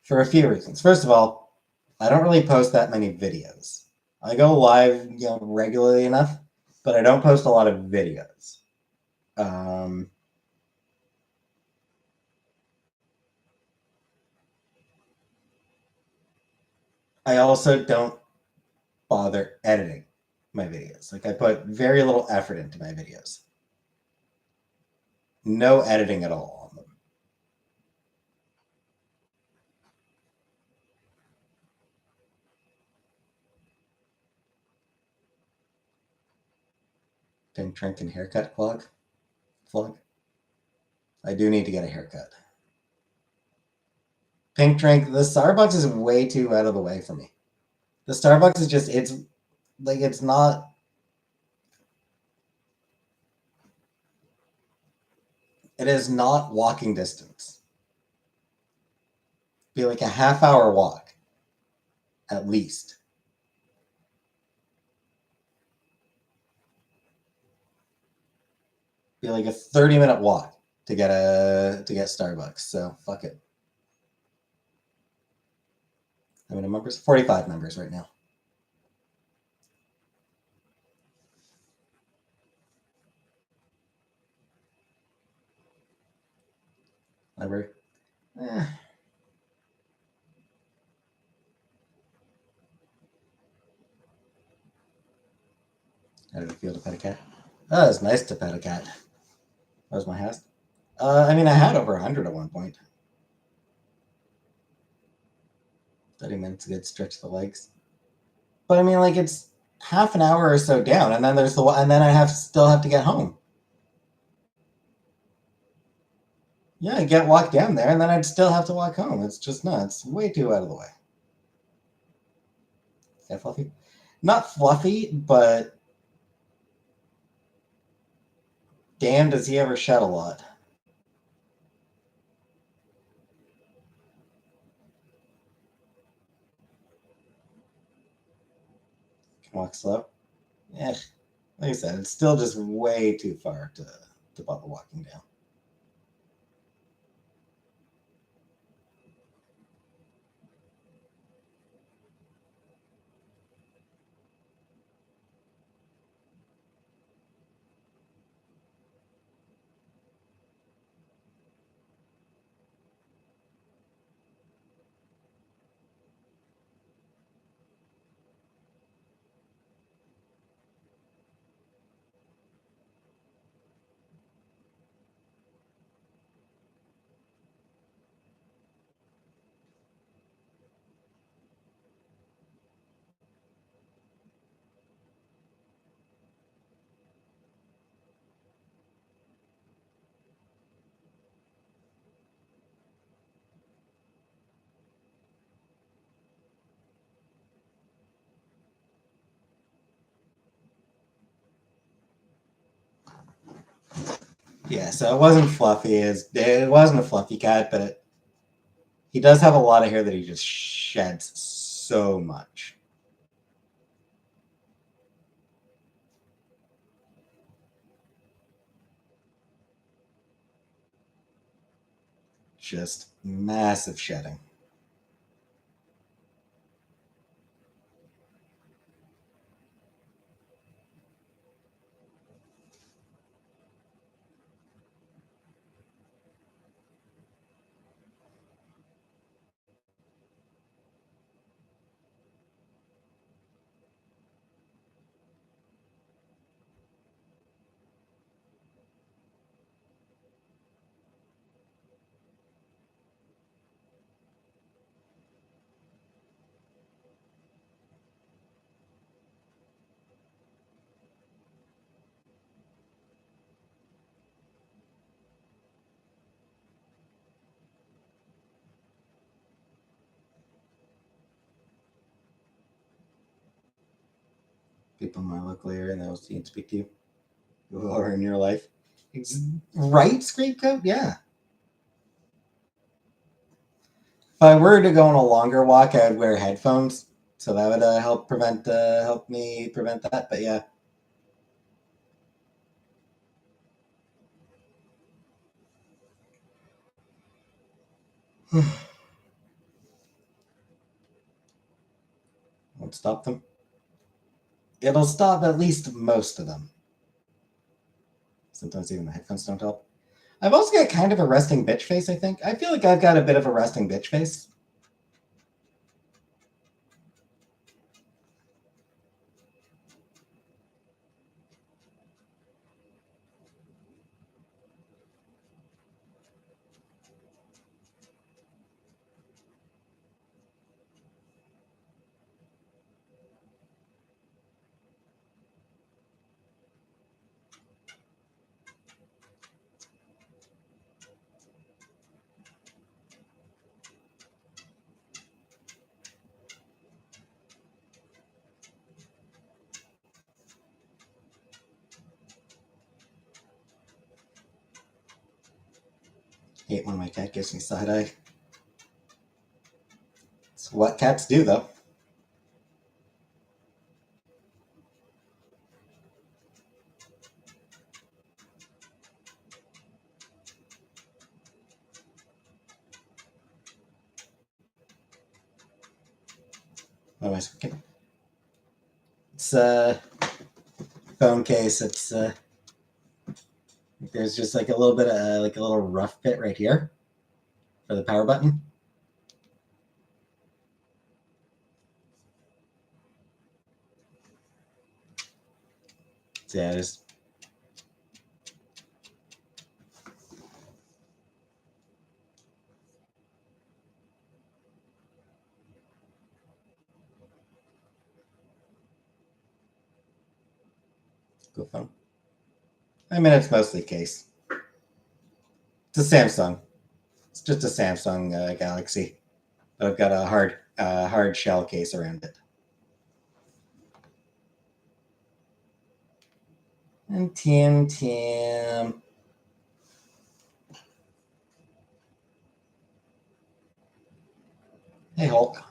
for a few reasons. First of all, I don't really post that many videos. I go live, regularly enough, but I don't post a lot of videos. I also don't bother editing my videos. Like, I put very little effort into my videos. No editing at all on them. Pink drink and haircut vlog. I do need to get a haircut. Pink drink. The Starbucks is way too out of the way for me. The Starbucks is just, it's like, it's not. It is not walking distance. Be like a half-hour walk, at least. Be like a 30-minute walk to get Starbucks. So fuck it. How many members? 45 members right now. Library. How did it feel to pet a cat? Oh, it's nice to pet a cat. That was my house. I mean, I had over 100 at one point. 30 minutes, a good stretch the legs. But I mean, like, it's half an hour or so down, and then and then I still have to get home. Yeah, I walk down there, and then I'd still have to walk home. It's just nuts. Way too out of the way. Is that fluffy? Not fluffy, but damn, does he ever shed a lot. Can walk slow. Yeah, like I said, it's still just way too far to bother walking down. Yeah, so it wasn't fluffy. It wasn't a fluffy cat, but he does have a lot of hair that he just sheds so much. Just massive shedding. people in my local area that will see and speak to you who are in your life. Right, Screamcoat? Yeah. If I were to go on a longer walk, I would wear headphones, so that would help me prevent that. But yeah. Won't stop them. It'll stop at least most of them. Sometimes even the headphones don't help. I've also got kind of a resting bitch face, I think. I feel like I've got a bit of a resting bitch face. Hate when my cat gives me side eye. It's what cats do, though. What am I speaking? It's a phone case. It's there's just like a little bit of like a little rough bit right here for the power button. So yeah, just go phone. I mean, it's mostly case. It's a Samsung. It's just a Samsung Galaxy. But I've got a hard shell case around it. And Tim. Hey, Hulk.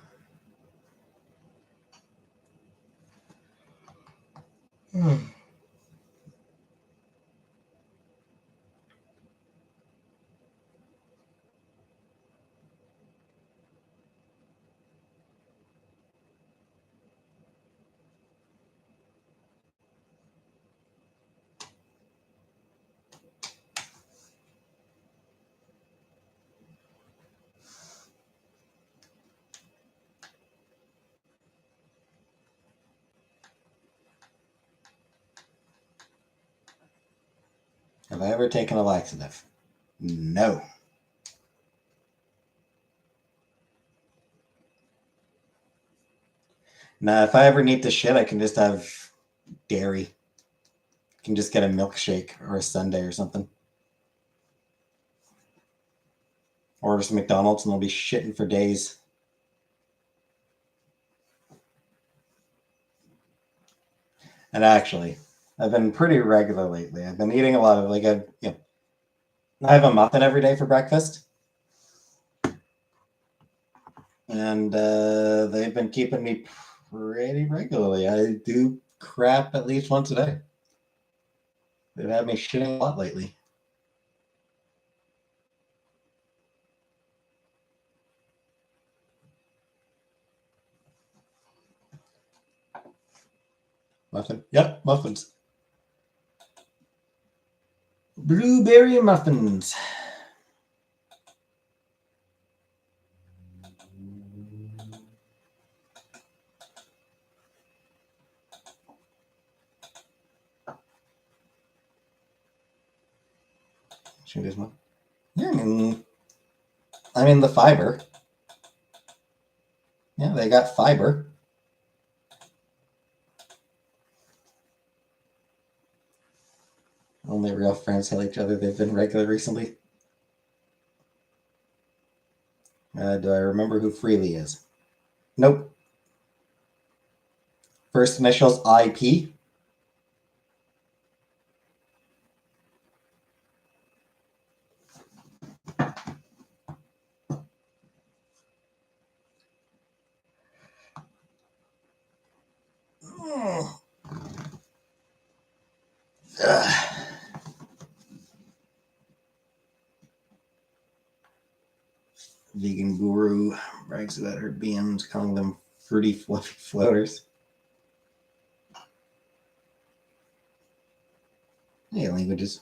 Have I ever taken a laxative? No. Now, if I ever need to shit, I can just have dairy. I can just get a milkshake or a sundae or something. Order some McDonald's and I'll be shitting for days. And actually, I've been pretty regular lately. I've been eating a lot of I have a muffin every day for breakfast, and they've been keeping me pretty regularly. I do crap at least once a day. They've had me shitting a lot lately. Muffin? Yep, muffins. Blueberry muffins. Yeah, I mean the fiber. Yeah, they got fiber. Only real friends tell each other they've been regular recently. Do I remember who Freely is? Nope. First initials IP. Vegan guru brags about her beans, calling them fruity, fluffy floaters. Hey, languages.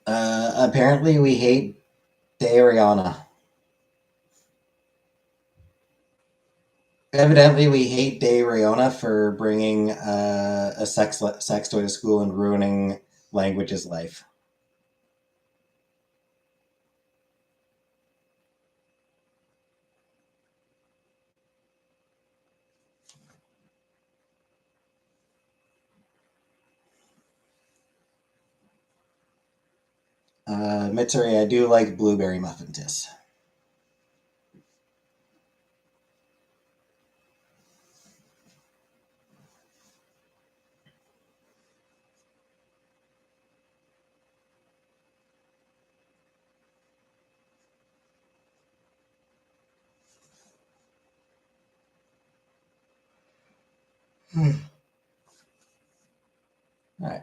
Apparently, we hate Dariana. Evidently, we hate Dariana for bringing a sex toy to school and ruining Language's life. Mitsuri, I do like blueberry muffin tiss. All right.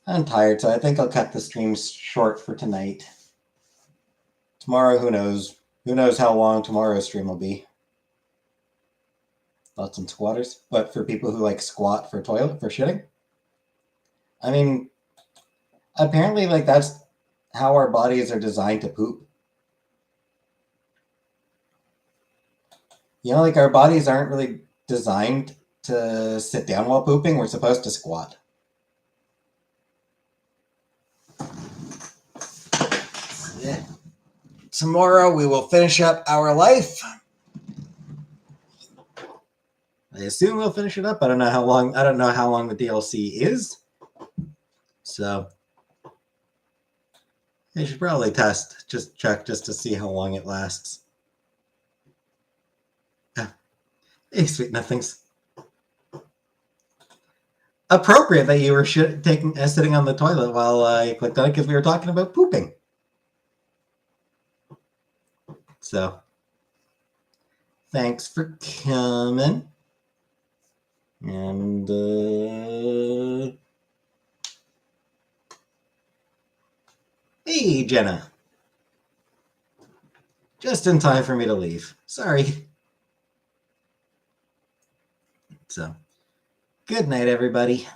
I'm tired, so I think I'll cut the stream short for tonight. Tomorrow, who knows? Who knows how long tomorrow's stream will be? Thoughts on squatters? But for people who like squat for toilet, for shitting? I mean, apparently, like, that's how our bodies are designed to poop. You know, like, our bodies aren't really designed to sit down while pooping. We're supposed to squat. Yeah. Tomorrow we will finish up our life. I assume we'll finish it up. I don't know how long the DLC is. So I should probably check just to see how long it lasts. Hey, sweet nothings. Appropriate that you were sitting on the toilet while I clicked on it because we were talking about pooping. So, thanks for coming. And hey, Jenna. Just in time for me to leave. Sorry. So, good night, everybody.